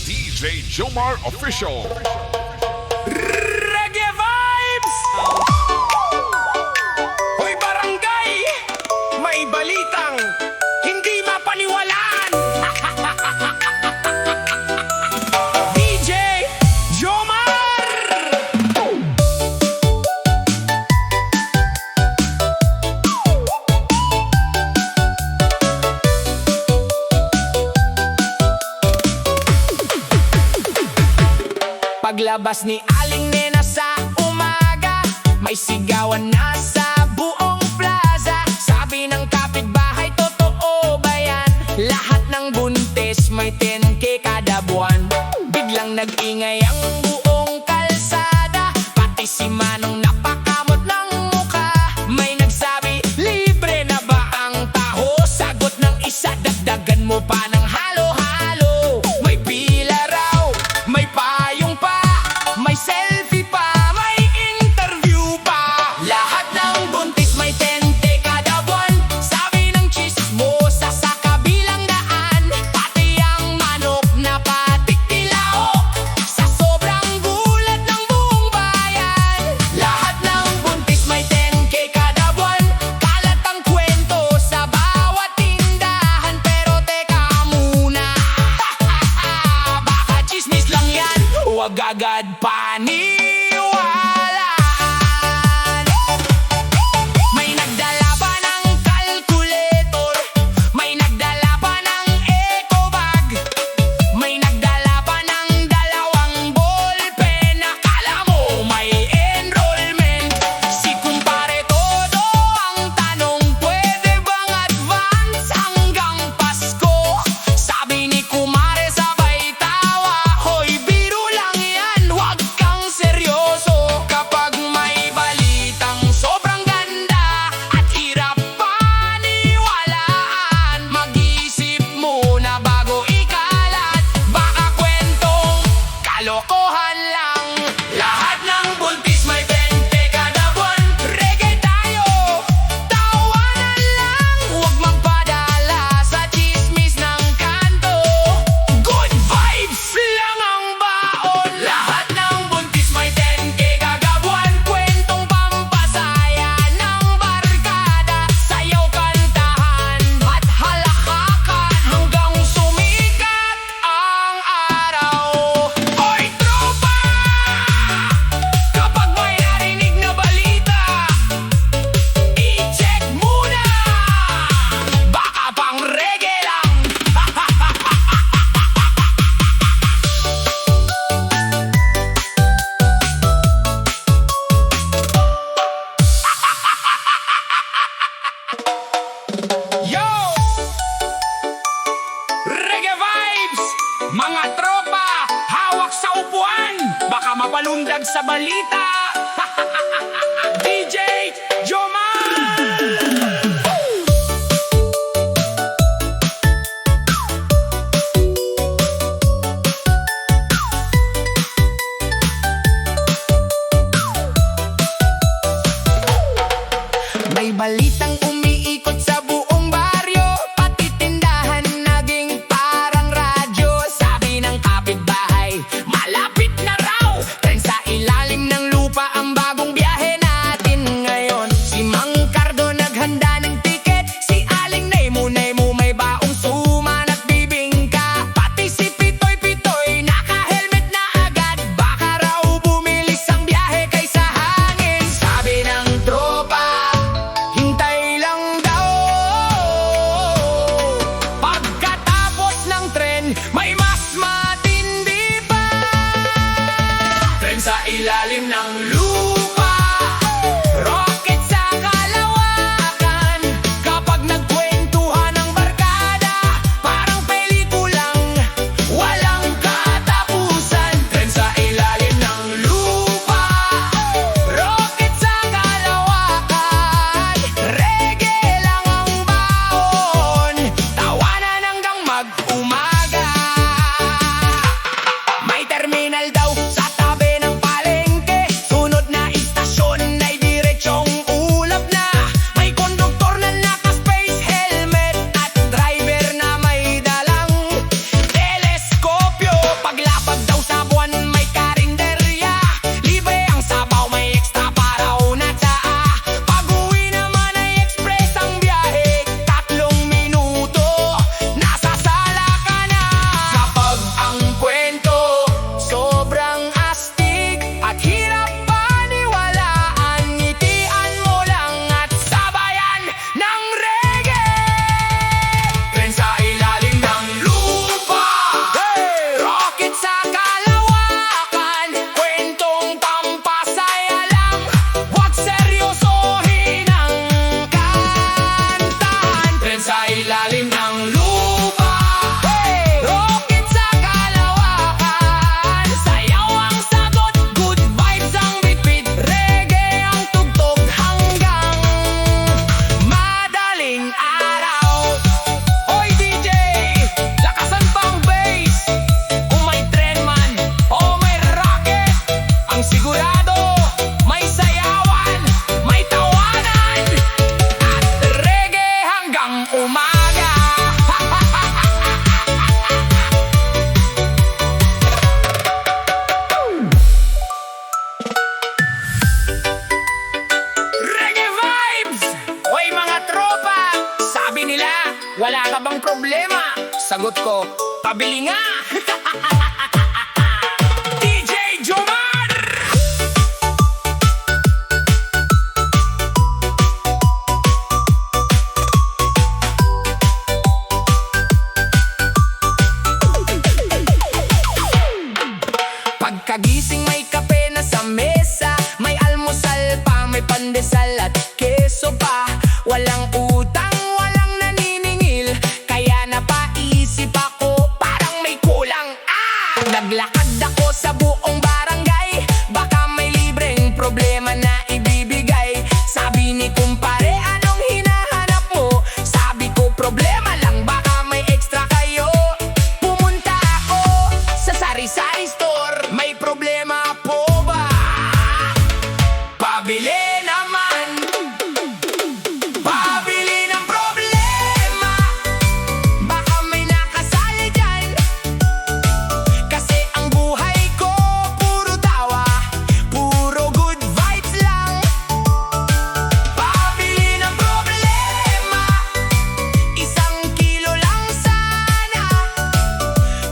DJ Djjoemar Official. Reggae vibes! Hoy barangay, may balitang hindi mapaniwalaan. DJ Djjoemar! Paglabas ni Aling Nena sa umaga, may sigawan na sa buong plaza. Sabi ng kapitbahay, totoo ba yan? Lahat ng buntis may 10K kada buwan. Biglang nag-ingay ang buong kalsada, pati si Manong napakamot ng muka. May nagsabi, libre na ba ang taho? Sagot ng isa, dagdagan mo pa ng halo-halo. May pila raw, may payong pa, may selfie pa, may interview pa. Lahat ng buntis may 10K kada buwan. Sabi ng chismosa sa kabilang daan, pati ang manok na patikilaok sa sobrang gulat ng buong bayan. Lahat ng buntis may 10K kada buwan. Kalat ang kwento sa bawat tindahan. Pero teka muna, baka chismis lang yan, huwag agad paniwalaan. May nagdala pa ng calculator, may nagdala pa ng eco bag, may nagdala pa ng 2 ballpen. Akala mo may enrollment. Si kumpare todo ang tanong, pwede bang advance hanggang Pasko? Sabi ni kumare sabay tawa, hoy biro lang yan, wag kang seryoso. Kapag may balitang sobrang ganda at hirap paniwalaan, mag-isip muna bago ikalat, baka kwentong kalokohan lang. Lahat ng buntis may 20 kada buwan. Reggae tayo, tawanan lang, huwag magpadala sa chismis ng kanto. Good vibes lang ang baon. Lahat ng buntis may 10K kada buwan. Kwentong pampasaya ng barkada, sayaw, kantahan at halakakan hanggang sumikat ang araw. Oy tropa! Kapag may narinig na balita, i-check muna, baka pang reggae lang. Yo! Reggae vibes! Mga tropa, hawak sa upuan, baka mapalundag sa balita. DJ Djjoemar! May balitang umiikot sa buong baryo, pati tindahan naging parang radyo. Sabi ng kapitbahay, malapit na raw, Tren sa ilalim ng lupa ang bagong biyahe natin ngayon. Si Mang Cardo naghanda ng tiket, si Aling Nemo may baong suman at bibingka. Pati si Pitoy naka-helmet na agad, baka raw bumilis ang biyahe kaysa hangin. Sabi ng tropa, hintay lang daw. Pagkatapos ng tren, may mas matindi pa. Tren sa ilalim ng lupa, rocket sa Kalawagkan. Kapag nagkwentuhan ng barkada, parang pelikulang walang katapusan. Tren sa ilalim ng lupa, rocket sa Kalawagkan. Reggae lang ang baon, tawanan hanggang mag-umaga. May terminal daw sa tabi ng palengke, sunod na istasyon ay diretsong ulap na. May konduktor na naka-space helmet at driver na may dalang teleskopyo. Pag pabili nga! DJ Djjoemar! Pagkagising may kape na sa mesa, may almusal pa, may pandesal at keso pa. Walang utang, walang naniningil, kaya napaisip ako parang may kulang. Naglakad ako sa buong barangay, baka may libreng problema na ibibigay. Sabi ni kumpare, anong hinahanap mo? Sabi ko, problema lang, baka may extra kayo. Pumunta ako sa sari-sari store, may problema po ba? Pabili naman, pabili ng problema, baka may nakasali dyan. Kasi ang buhay ko puro tawa, puro good vibes lang. Pabili ng problema, 1 kilo lang sana.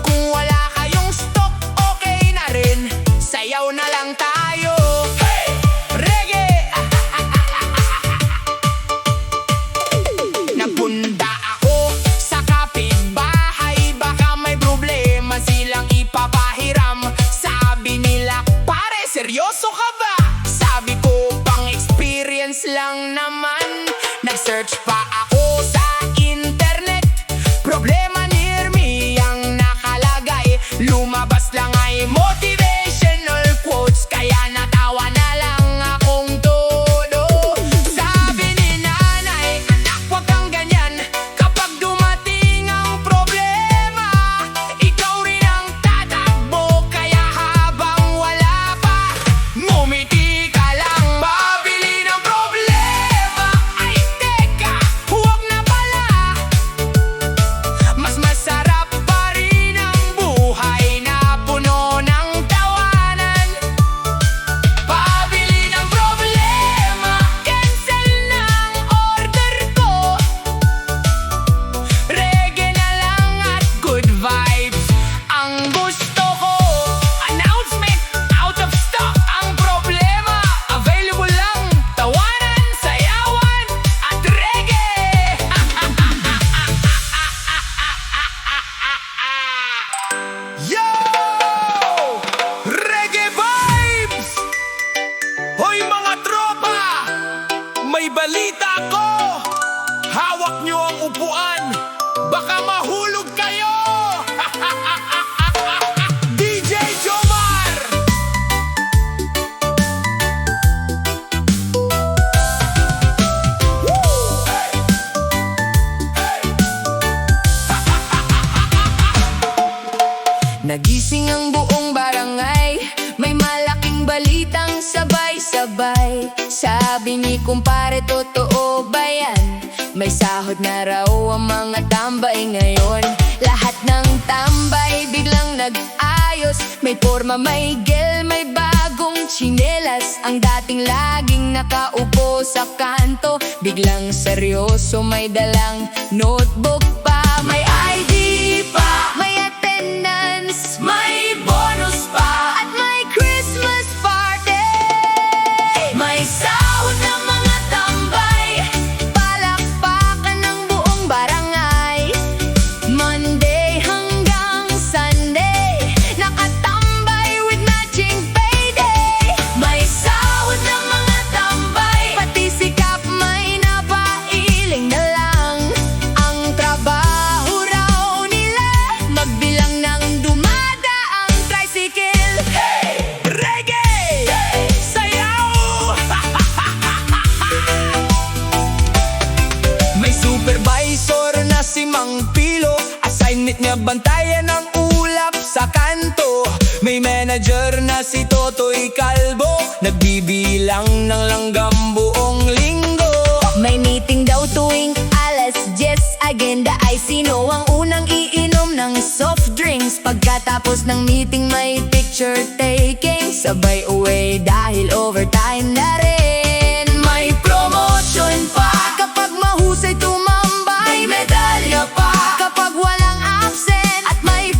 Kung wala kayong stock, okay na rin, sayaw na lang tayo. Hey! Reggae! Nagpunta ako sa kapitbahay, baka may problema silang ipapahiram. Sabi nila, pare, seryoso ka ba? Sabi ko, pang experience lang naman. Nag-search pa ako sa internet, problema near me ang nakalagay. Lumabas lang ay motivational quotes, kaya natawa na lang akong todo. Sabi ni nanay, anak, wag kang ganyan. Kapag dumating ang problema, ikaw rin ang tatakbo. Kaya habang wala pa, ngumiti ka lang. Pabili ng problema, ay teka, huwag na pala. Mas masarap pa rin ang buhay na puno ng tawanan. Pabili ng problema, cancel ng order ko. Reggae na lang at good vibes ang gusto ko. Announcement, out of stock ang problema. Available lang, tawanan, sayawan at reggae. Yo! Reggae vibes! Hoy mga tropa! May balita ko! Hawak nyo ang upuan! Baka mahulog kayo! DJ Djjoemar! Nagising ang buong barangay, may malaking balitang sabay-sabay. Sabi ni kumpare, totoo ba yan? May sahod na raw ang mga tambay ngayon. Lahat ng tambay biglang nag-ayos, may forma, may gel, may bagong tsinelas. Ang dating laging nakaupo sa kanto, biglang seryoso, may dalang notebook pa. May ID pa, may attendance, may bonus pa, at may Christmas party. May sahod ng mga tambay, palakpakan ng buong barangay. Monday hanggang Sunday, nakatambay with matching payday. May sahod ng mga tambay, pati sikap may napailing na lang. Ang trabaho raw nila, magbilang ng dumadaang tricycle. Hey! Reggae! Sayaw! May supervisor na si Mang Pilo, assignment niya bantayan ang ulap sa kanto. May manager na si Totoy Kalbo, nagbibilang ng langgam buong linggo. May meeting daw tuwing 10:00, agenda ay sino ang unang iinom ng soft drinks. Pagkatapos ng meeting may picture taking, sabay uwi dahil overtime na rin. May promotion pa kapag mahusay tumambay, may medalya pa kapag walang absent, at may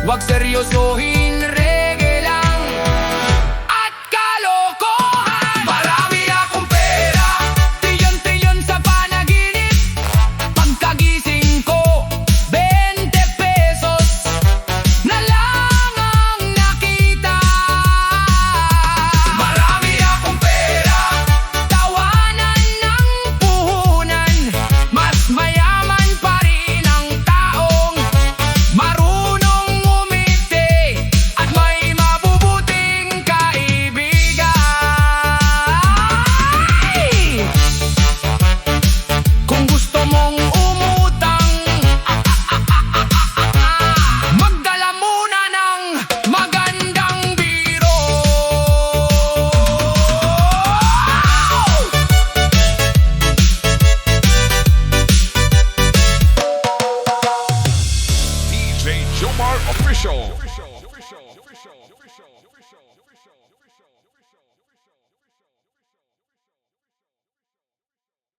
Wag seryosohin, reggae lang at kalokohan. Marami akong pera, trilyon-trilyon sa panaginip. Pagkagising ko, 20 pesos na lang ang nakita. Marami akong pera, tawanan ng puhunan. Mas mayaman pa rin ang taong marunong umiti at may mabubuting kaibigan. Kung gusto mong umutang, magdala muna ng magandang biro. DJ Djjoemar Official.